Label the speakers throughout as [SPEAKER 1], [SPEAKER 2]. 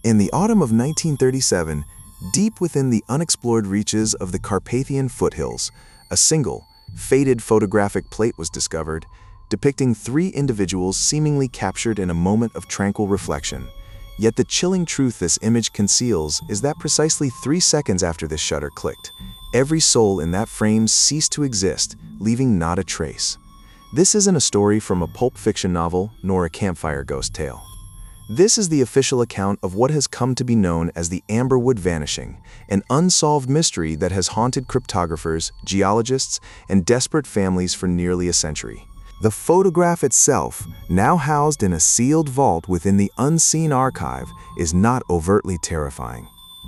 [SPEAKER 1] In the autumn of 1937, deep within the unexplored reaches of the Carpathian foothills, a single, faded photographic plate was discovered, depicting three individuals seemingly captured in a moment of tranquil reflection. Yet the chilling truth this image conceals is that precisely 3 seconds after the shutter clicked, every soul in that frame ceased to exist, leaving not a trace. This isn't a story from a pulp fiction novel, nor a campfire ghost tale. This is the official account of what has come to be known as the Amberwood Vanishing, an unsolved mystery that has haunted cryptographers, geologists, and desperate families for nearly a century. The photograph itself, now housed in a sealed vault within the unseen archive, is not overtly terrifying.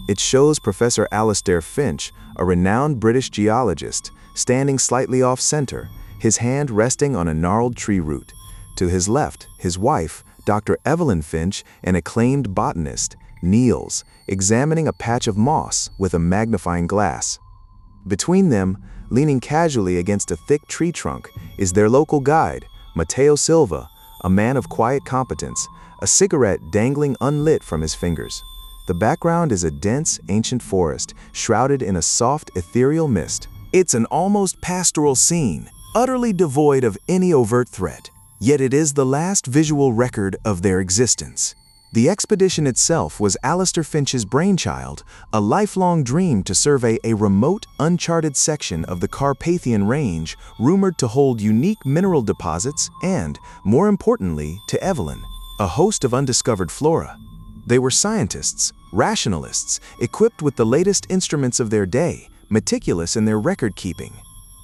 [SPEAKER 1] It shows Professor Alastair Finch, a renowned British geologist, standing slightly off-center, his hand resting on a gnarled tree root. To his left, his wife, Dr. Evelyn Finch, an acclaimed botanist, kneels, examining a patch of moss with a magnifying glass. Between them, leaning casually against a thick tree trunk, is their local guide, Mateo Silva, a man of quiet competence, a cigarette dangling unlit from his fingers. The background is a dense, ancient forest, shrouded in a soft, ethereal mist. It's an almost pastoral scene, utterly devoid of any overt threat. Yet it is the last visual record of their existence. The expedition itself was Alastair Finch's brainchild, a lifelong dream to survey a remote, uncharted section of the Carpathian Range, rumored to hold unique mineral deposits and, more importantly, to Evelyn, a host of undiscovered flora. They were scientists, rationalists, equipped with the latest instruments of their day, meticulous in their record-keeping.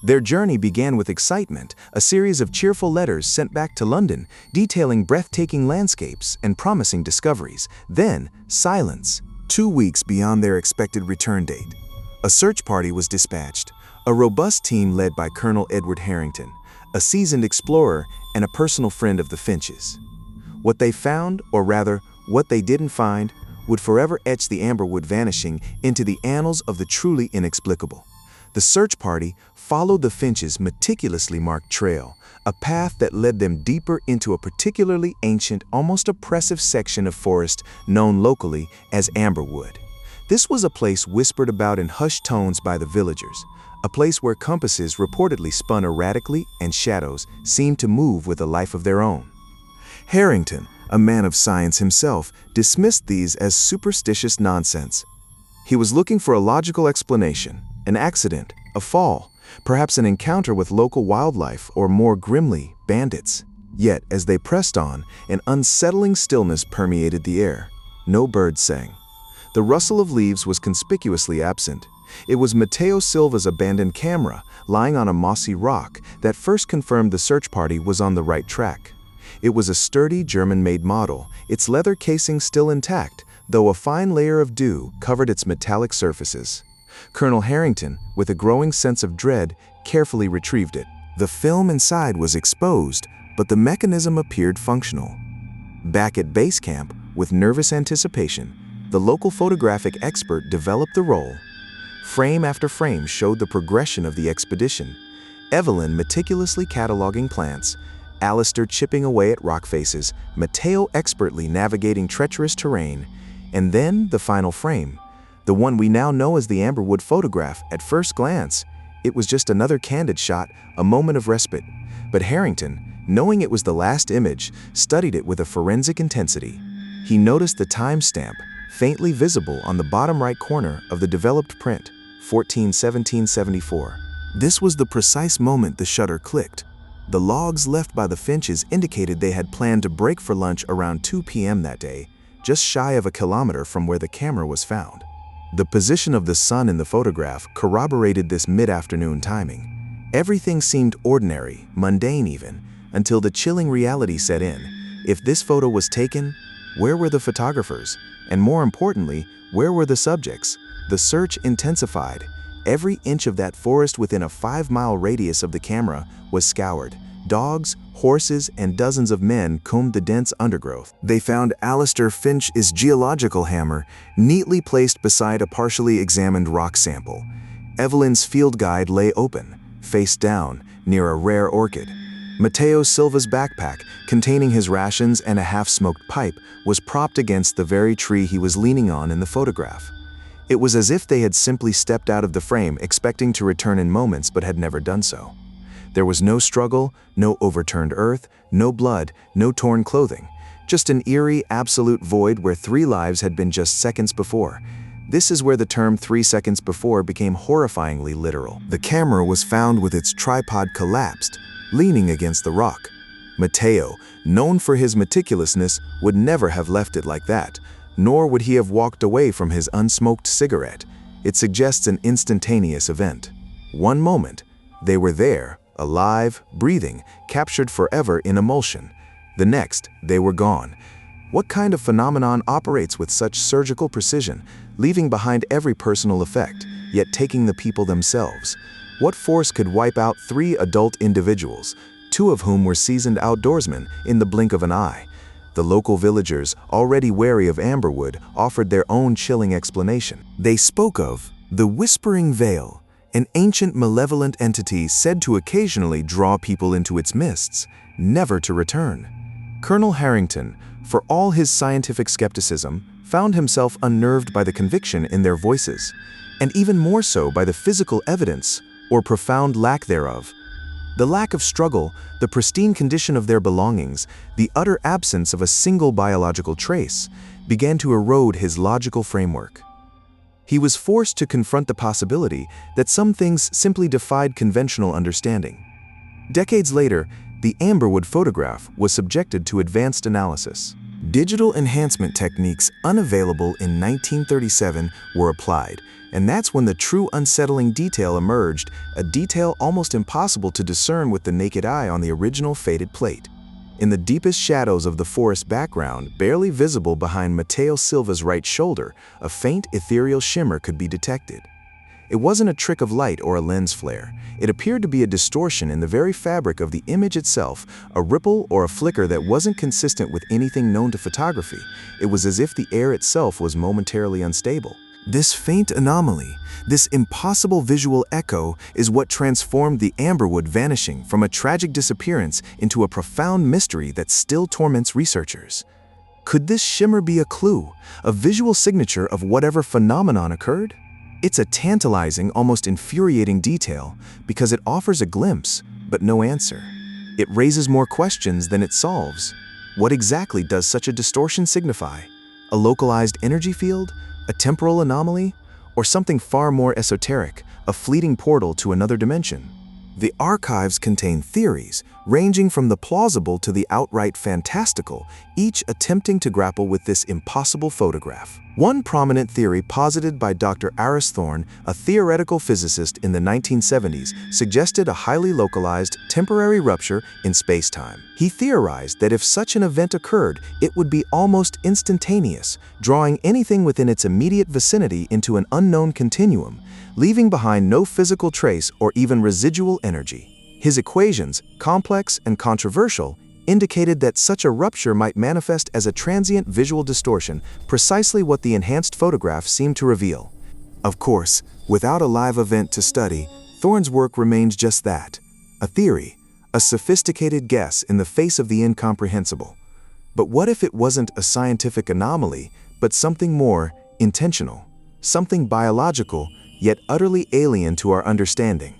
[SPEAKER 1] Their journey began with excitement, a series of cheerful letters sent back to London, detailing breathtaking landscapes and promising discoveries. Then, silence. 2 weeks beyond their expected return date, a search party was dispatched, a robust team led by Colonel Edward Harrington, a seasoned explorer and a personal friend of the Finches. What they found, or rather, what they didn't find, would forever etch the Amberwood Vanishing into the annals of the truly inexplicable. The search party followed the Finches' meticulously marked trail, a path that led them deeper into a particularly ancient, almost oppressive section of forest known locally as Amberwood. This was a place whispered about in hushed tones by the villagers, a place where compasses reportedly spun erratically and shadows seemed to move with a life of their own. Harrington, a man of science himself, dismissed these as superstitious nonsense. He was looking for a logical explanation, an accident, a fall, perhaps an encounter with local wildlife or, more grimly, bandits. Yet, as they pressed on, an unsettling stillness permeated the air. No birds sang. The rustle of leaves was conspicuously absent. It was Mateo Silva's abandoned camera, lying on a mossy rock, that first confirmed the search party was on the right track. It was a sturdy German-made model, its leather casing still intact, though a fine layer of dew covered its metallic surfaces. Colonel Harrington, with a growing sense of dread, carefully retrieved it. The film inside was exposed, but the mechanism appeared functional. Back at base camp, with nervous anticipation, the local photographic expert developed the roll. Frame after frame showed the progression of the expedition. Evelyn meticulously cataloging plants, Alastair chipping away at rock faces, Mateo expertly navigating treacherous terrain, and then the final frame. The one we now know as the Amberwood photograph. At first glance, it was just another candid shot, a moment of respite. But Harrington, knowing it was the last image, studied it with a forensic intensity. He noticed the timestamp, faintly visible on the bottom right corner of the developed print, 14/17/74. This was the precise moment the shutter clicked. The logs left by the Finches indicated they had planned to break for lunch around 2 p.m. that day, just shy of a kilometer from where the camera was found. The position of the sun in the photograph corroborated this mid-afternoon timing. Everything seemed ordinary, mundane even, until the chilling reality set in. If this photo was taken, where were the photographers? And more importantly, where were the subjects? The search intensified. Every inch of that forest within a 5-mile radius of the camera was scoured. Dogs, horses, and dozens of men combed the dense undergrowth. They found Alastair Finch's geological hammer neatly placed beside a partially examined rock sample. Evelyn's field guide lay open, face down, near a rare orchid. Mateo Silva's backpack, containing his rations and a half-smoked pipe, was propped against the very tree he was leaning on in the photograph. It was as if they had simply stepped out of the frame, expecting to return in moments but had never done so. There was no struggle, no overturned earth, no blood, no torn clothing. Just an eerie, absolute void where 3 lives had been just seconds before. This is where the term 3 seconds before became horrifyingly literal. The camera was found with its tripod collapsed, leaning against the rock. Mateo, known for his meticulousness, would never have left it like that, nor would he have walked away from his unsmoked cigarette. It suggests an instantaneous event. One moment, they were there, alive, breathing, captured forever in emulsion. The next, they were gone. What kind of phenomenon operates with such surgical precision, leaving behind every personal effect, yet taking the people themselves? What force could wipe out 3 adult individuals, 2 of whom were seasoned outdoorsmen, in the blink of an eye? The local villagers, already wary of Amberwood, offered their own chilling explanation. They spoke of the Whispering Veil, an ancient malevolent entity said to occasionally draw people into its mists, never to return. Colonel Harrington, for all his scientific skepticism, found himself unnerved by the conviction in their voices, and even more so by the physical evidence, or profound lack thereof. The lack of struggle, the pristine condition of their belongings, the utter absence of a single biological trace, began to erode his logical framework. He was forced to confront the possibility that some things simply defied conventional understanding. Decades later, the Amberwood photograph was subjected to advanced analysis. Digital enhancement techniques unavailable in 1937 were applied, and that's when the true unsettling detail emerged, a detail almost impossible to discern with the naked eye on the original faded plate. In the deepest shadows of the forest background, barely visible behind Mateo Silva's right shoulder, a faint ethereal shimmer could be detected. It wasn't a trick of light or a lens flare. It appeared to be a distortion in the very fabric of the image itself, a ripple or a flicker that wasn't consistent with anything known to photography. It was as if the air itself was momentarily unstable. This faint anomaly, this impossible visual echo, is what transformed the Amberwood Vanishing from a tragic disappearance into a profound mystery that still torments researchers. Could this shimmer be a clue, a visual signature of whatever phenomenon occurred? It's a tantalizing, almost infuriating detail because it offers a glimpse, but no answer. It raises more questions than it solves. What exactly does such a distortion signify? A localized energy field? A temporal anomaly? Or something far more esoteric, a fleeting portal to another dimension? The archives contain theories, ranging from the plausible to the outright fantastical, each attempting to grapple with this impossible photograph. One prominent theory posited by Dr. Aris Thorne, a theoretical physicist in the 1970s, suggested a highly localized, temporary rupture in space-time. He theorized that if such an event occurred, it would be almost instantaneous, drawing anything within its immediate vicinity into an unknown continuum, leaving behind no physical trace or even residual energy. His equations, complex and controversial, indicated that such a rupture might manifest as a transient visual distortion, precisely what the enhanced photograph seemed to reveal. Of course, without a live event to study, Thorne's work remains just that, a theory, a sophisticated guess in the face of the incomprehensible. But what if it wasn't a scientific anomaly, but something more intentional, something biological, yet utterly alien to our understanding?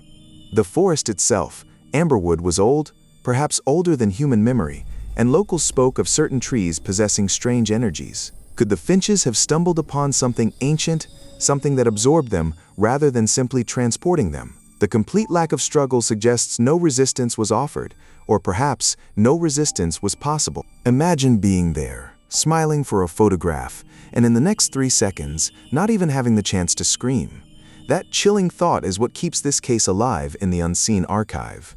[SPEAKER 1] The forest itself, Amberwood, was old, perhaps older than human memory, and locals spoke of certain trees possessing strange energies. Could the Finches have stumbled upon something ancient, something that absorbed them, rather than simply transporting them? The complete lack of struggle suggests no resistance was offered, or perhaps no resistance was possible. Imagine being there, smiling for a photograph, and in the next 3 seconds, not even having the chance to scream. That chilling thought is what keeps this case alive in the unseen archive.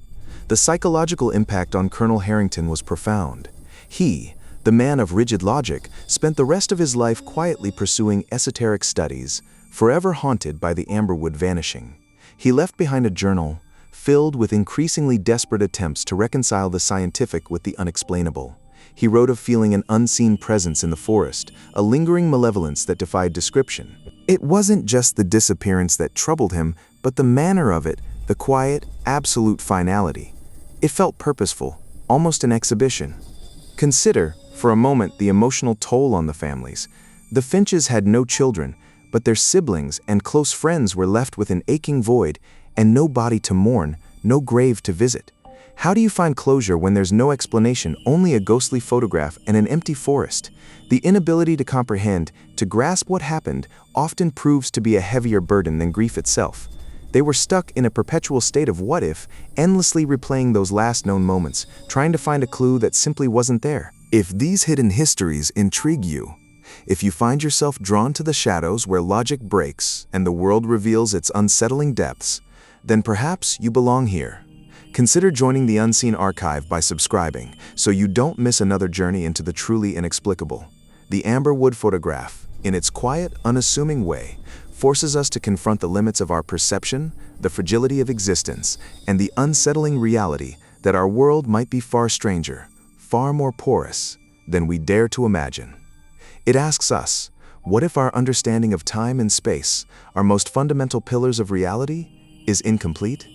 [SPEAKER 1] The psychological impact on Colonel Harrington was profound. He, the man of rigid logic, spent the rest of his life quietly pursuing esoteric studies, forever haunted by the Amberwood Vanishing. He left behind a journal filled with increasingly desperate attempts to reconcile the scientific with the unexplainable. He wrote of feeling an unseen presence in the forest, a lingering malevolence that defied description. It wasn't just the disappearance that troubled him, but the manner of it, the quiet, absolute finality. It felt purposeful, almost an exhibition. Consider, for a moment, the emotional toll on the families. The Finches had no children, but their siblings and close friends were left with an aching void and no body to mourn, no grave to visit. How do you find closure when there's no explanation, only a ghostly photograph and an empty forest? The inability to comprehend, to grasp what happened, often proves to be a heavier burden than grief itself. They were stuck in a perpetual state of what if, endlessly replaying those last known moments, trying to find a clue that simply wasn't there. If these hidden histories intrigue you, if you find yourself drawn to the shadows where logic breaks and the world reveals its unsettling depths, then perhaps you belong here. Consider joining the Unseen Archive by subscribing so you don't miss another journey into the truly inexplicable. The Amberwood photograph, in its quiet, unassuming way, forces us to confront the limits of our perception, the fragility of existence, and the unsettling reality that our world might be far stranger, far more porous than we dare to imagine. It asks us, what if our understanding of time and space, our most fundamental pillars of reality, is incomplete?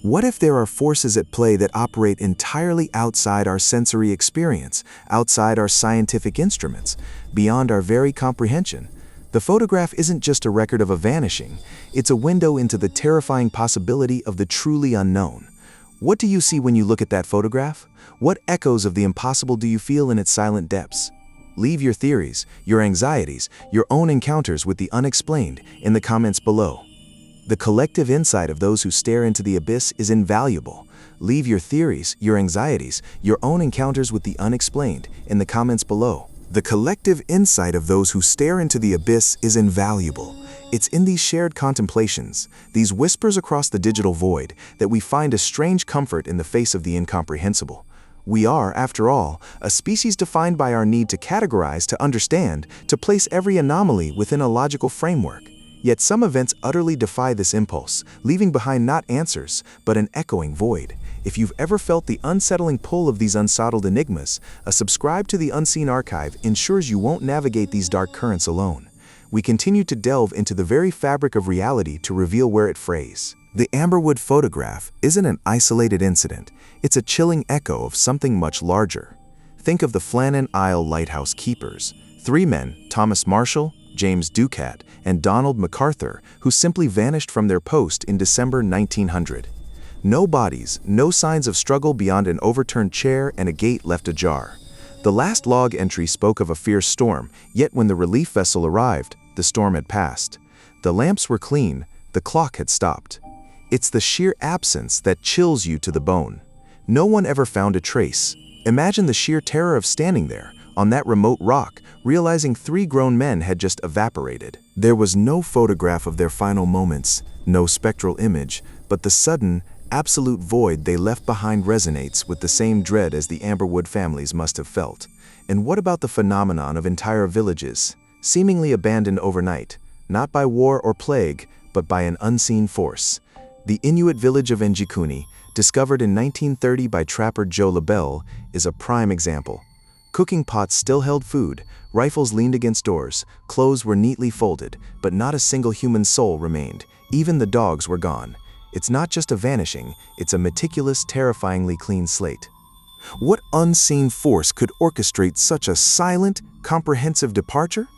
[SPEAKER 1] What if there are forces at play that operate entirely outside our sensory experience, outside our scientific instruments, beyond our very comprehension? The photograph isn't just a record of a vanishing, it's a window into the terrifying possibility of the truly unknown. What do you see when you look at that photograph? What echoes of the impossible do you feel in its silent depths? Leave your theories, your anxieties, your own encounters with the unexplained in the comments below. The collective insight of those who stare into the abyss is invaluable. Leave your theories, your anxieties, your own encounters with the unexplained in the comments below. The collective insight of those who stare into the abyss is invaluable. It's in these shared contemplations, these whispers across the digital void, that we find a strange comfort in the face of the incomprehensible. We are, after all, a species defined by our need to categorize, to understand, to place every anomaly within a logical framework. Yet some events utterly defy this impulse, leaving behind not answers, but an echoing void. If you've ever felt the unsettling pull of these unsolved enigmas, a subscribe to the Unseen Archive ensures you won't navigate these dark currents alone. We continue to delve into the very fabric of reality to reveal where it frays. The Amberwood photograph isn't an isolated incident, it's a chilling echo of something much larger. Think of the Flannan Isle lighthouse keepers, 3 men, Thomas Marshall, James Ducat, and Donald MacArthur, who simply vanished from their post in December 1900. No bodies, no signs of struggle beyond an overturned chair and a gate left ajar. The last log entry spoke of a fierce storm, yet when the relief vessel arrived, the storm had passed. The lamps were clean, the clock had stopped. It's the sheer absence that chills you to the bone. No one ever found a trace. Imagine the sheer terror of standing there, on that remote rock, realizing 3 grown men had just evaporated. There was no photograph of their final moments, no spectral image, but the sudden, absolute void they left behind resonates with the same dread as the Amberwood families must have felt. And what about the phenomenon of entire villages, seemingly abandoned overnight, not by war or plague, but by an unseen force? The Inuit village of Njikuni, discovered in 1930 by trapper Joe LaBelle, is a prime example. Cooking pots still held food, rifles leaned against doors, clothes were neatly folded, but not a single human soul remained. Even the dogs were gone. It's not just a vanishing, it's a meticulous, terrifyingly clean slate. What unseen force could orchestrate such a silent, comprehensive departure?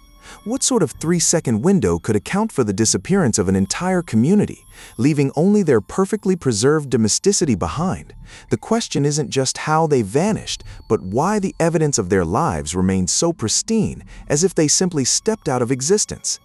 [SPEAKER 1] What sort of 3-second window could account for the disappearance of an entire community, leaving only their perfectly preserved domesticity behind? The question isn't just how they vanished, but why the evidence of their lives remained so pristine, as if they simply stepped out of existence.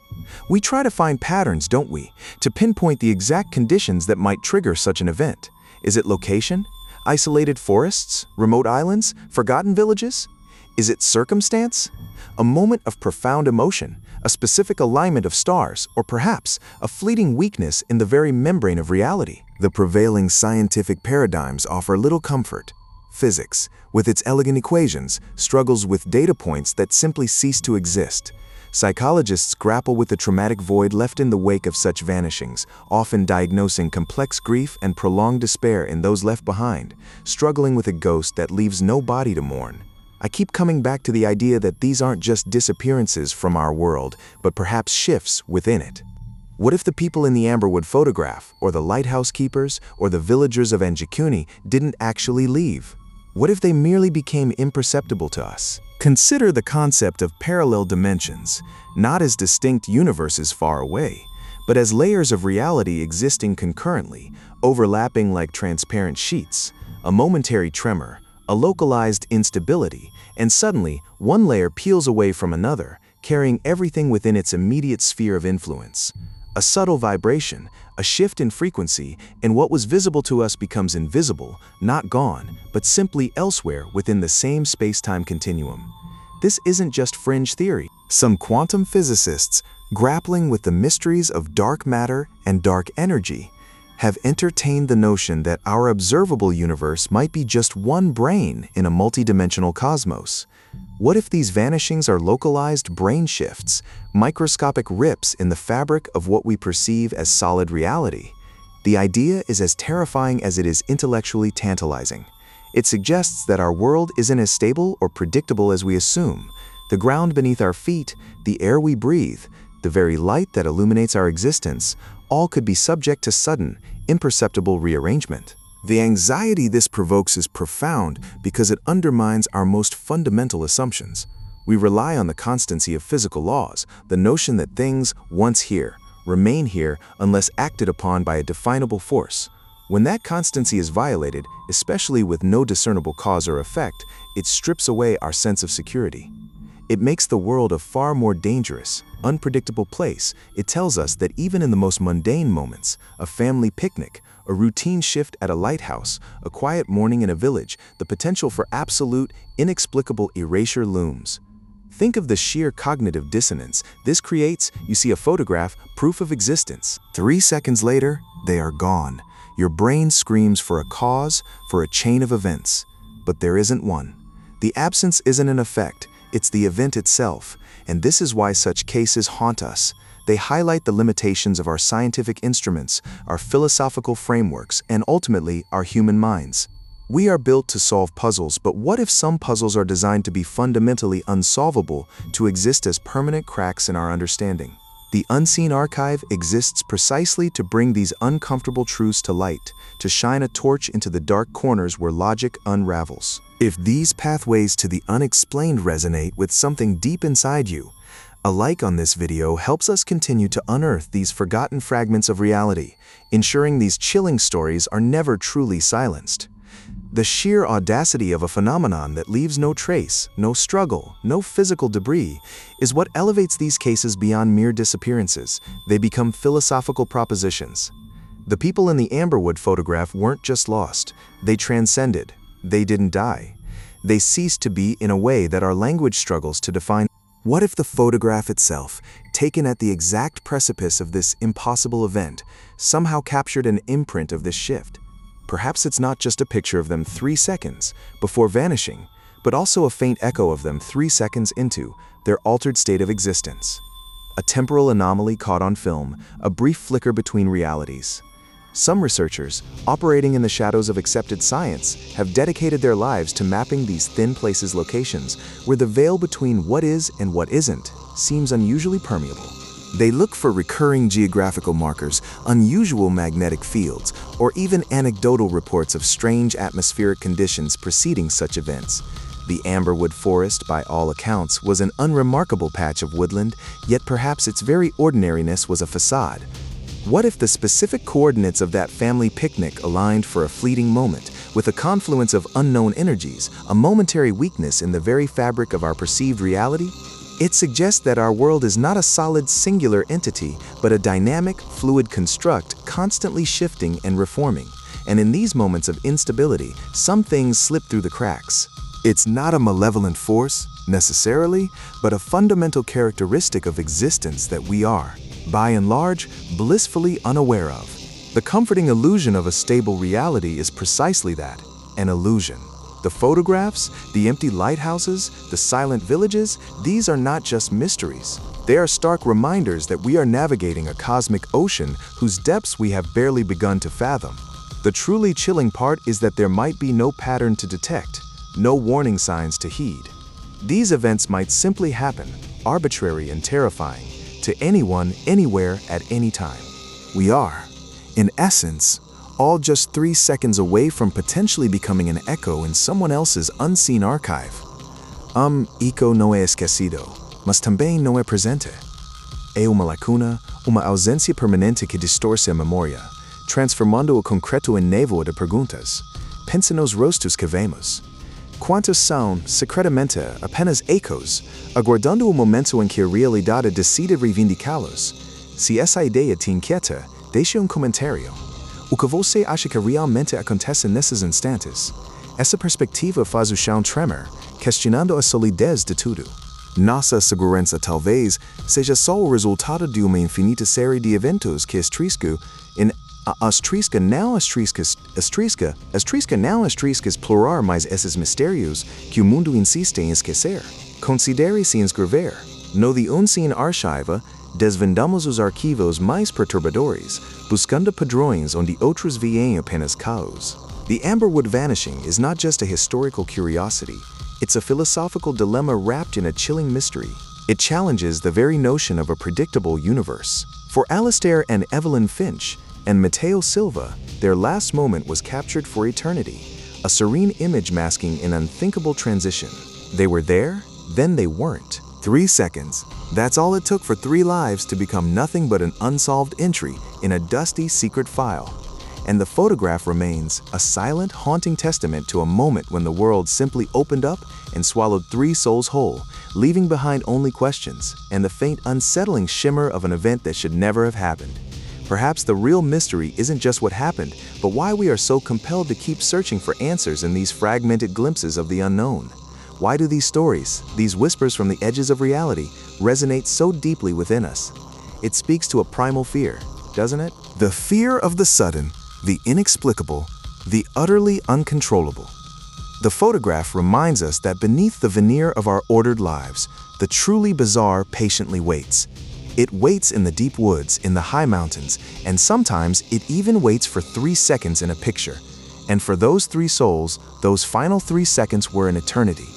[SPEAKER 1] We try to find patterns, don't we, to pinpoint the exact conditions that might trigger such an event. Is it location? Isolated forests? Remote islands? Forgotten villages? Is it circumstance? A moment of profound emotion, a specific alignment of stars, or perhaps a fleeting weakness in the very membrane of reality? The prevailing scientific paradigms offer little comfort. Physics, with its elegant equations, struggles with data points that simply cease to exist. Psychologists grapple with the traumatic void left in the wake of such vanishings, often diagnosing complex grief and prolonged despair in those left behind, struggling with a ghost that leaves no body to mourn. I keep coming back to the idea that these aren't just disappearances from our world, but perhaps shifts within it. What if the people in the Amberwood photograph, or the lighthouse keepers, or the villagers of Anjikuni didn't actually leave? What if they merely became imperceptible to us? Consider the concept of parallel dimensions, not as distinct universes far away, but as layers of reality existing concurrently, overlapping like transparent sheets, a momentary tremor, a localized instability, and suddenly one layer peels away from another, carrying everything within its immediate sphere of influence. A subtle vibration, a shift in frequency, and what was visible to us becomes invisible, not gone, but simply elsewhere within the same space-time continuum. This isn't just fringe theory. Some quantum physicists, grappling with the mysteries of dark matter and dark energy, have entertained the notion that our observable universe might be just one brain in a multidimensional cosmos. What if these vanishings are localized brain shifts, microscopic rips in the fabric of what we perceive as solid reality? The idea is as terrifying as it is intellectually tantalizing. It suggests that our world isn't as stable or predictable as we assume. The ground beneath our feet, the air we breathe, the very light that illuminates our existence, all could be subject to sudden, imperceptible rearrangement. The anxiety this provokes is profound because it undermines our most fundamental assumptions. We rely on the constancy of physical laws, the notion that things, once here, remain here unless acted upon by a definable force. When that constancy is violated, especially with no discernible cause or effect, it strips away our sense of security. It makes the world a far more dangerous, unpredictable place. It tells us that even in the most mundane moments, a family picnic, a routine shift at a lighthouse, a quiet morning in a village, the potential for absolute, inexplicable erasure looms. Think of the sheer cognitive dissonance this creates. You see a photograph, proof of existence. 3 seconds later, they are gone. Your brain screams for a cause, for a chain of events. But there isn't one. The absence isn't an effect, it's the event itself. And this is why such cases haunt us. They highlight the limitations of our scientific instruments, our philosophical frameworks, and ultimately, our human minds. We are built to solve puzzles, but what if some puzzles are designed to be fundamentally unsolvable, to exist as permanent cracks in our understanding? The Unseen Archive exists precisely to bring these uncomfortable truths to light, to shine a torch into the dark corners where logic unravels. If these pathways to the unexplained resonate with something deep inside you, a like on this video helps us continue to unearth these forgotten fragments of reality, ensuring these chilling stories are never truly silenced. The sheer audacity of a phenomenon that leaves no trace, no struggle, no physical debris, is what elevates these cases beyond mere disappearances. They become philosophical propositions. The people in the Amberwood photograph weren't just lost, they transcended. They didn't die. They ceased to be in a way that our language struggles to define. What if the photograph itself, taken at the exact precipice of this impossible event, somehow captured an imprint of this shift? Perhaps it's not just a picture of them 3 seconds before vanishing, but also a faint echo of them 3 seconds into their altered state of existence. A temporal anomaly caught on film, a brief flicker between realities. Some researchers, operating in the shadows of accepted science, have dedicated their lives to mapping these thin places locations where the veil between what is and what isn't seems unusually permeable. They look for recurring geographical markers, unusual magnetic fields, or even anecdotal reports of strange atmospheric conditions preceding such events. The Amberwood forest, by all accounts, was an unremarkable patch of woodland, yet perhaps its very ordinariness was a facade. What if the specific coordinates of that family picnic aligned for a fleeting moment, with a confluence of unknown energies, a momentary weakness in the very fabric of our perceived reality? It suggests that our world is not a solid singular entity, but a dynamic, fluid construct constantly shifting and reforming. And in these moments of instability, some things slip through the cracks. It's not a malevolent force, necessarily, but a fundamental characteristic of existence that we are, by and large, blissfully unaware of. The comforting illusion of a stable reality is precisely that, an illusion. The photographs, the empty lighthouses, the silent villages, these are not just mysteries. They are stark reminders that we are navigating a cosmic ocean whose depths we have barely begun to fathom. The truly chilling part is that there might be no pattern to detect, no warning signs to heed. These events might simply happen, arbitrary and terrifying, to anyone, anywhere, at any time. We are, in essence, all just 3 seconds away from potentially becoming an echo in someone else's unseen archive. Eco no é esquecido, mas também não é presente. É uma lacuna, uma ausência permanente que distorce a memória, transformando o concreto em névoa de perguntas. Pensa nos rostos que vemos. Quantos são, secretamente, apenas ecos, aguardando o momento em que a realidade decide reivindicá-los? Se essa ideia te inquieta, deixe comentário. O que você acha que realmente acontece nesses instantes? Essa perspectiva faz o chão tremer, questionando a solidez de tudo. Nossa segurança talvez seja só o resultado de uma infinita série de eventos que astrisca não explorar mais esses mistérios que o mundo insiste em esquecer. Considere-se inscrever. No The Unseen Archive, desvendamos os arquivos mais perturbadores, buscando padrões onde outros veem apenas caos. The Amberwood Vanishing is not just a historical curiosity, it's a philosophical dilemma wrapped in a chilling mystery. It challenges the very notion of a predictable universe. For Alastair and Evelyn Finch, and Mateo Silva, their last moment was captured for eternity, a serene image masking an unthinkable transition. They were there, then they weren't. 3 seconds. That's all it took for 3 lives to become nothing but an unsolved entry in a dusty secret file. And the photograph remains a silent, haunting testament to a moment when the world simply opened up and swallowed 3 souls whole, leaving behind only questions and the faint, unsettling shimmer of an event that should never have happened. Perhaps the real mystery isn't just what happened, but why we are so compelled to keep searching for answers in these fragmented glimpses of the unknown. Why do these stories, these whispers from the edges of reality, resonate so deeply within us? It speaks to a primal fear, doesn't it? The fear of the sudden, the inexplicable, the utterly uncontrollable. The photograph reminds us that beneath the veneer of our ordered lives, the truly bizarre patiently waits. It waits in the deep woods, in the high mountains, and sometimes it even waits for 3 seconds in a picture. And for those 3 souls, those final 3 seconds were an eternity.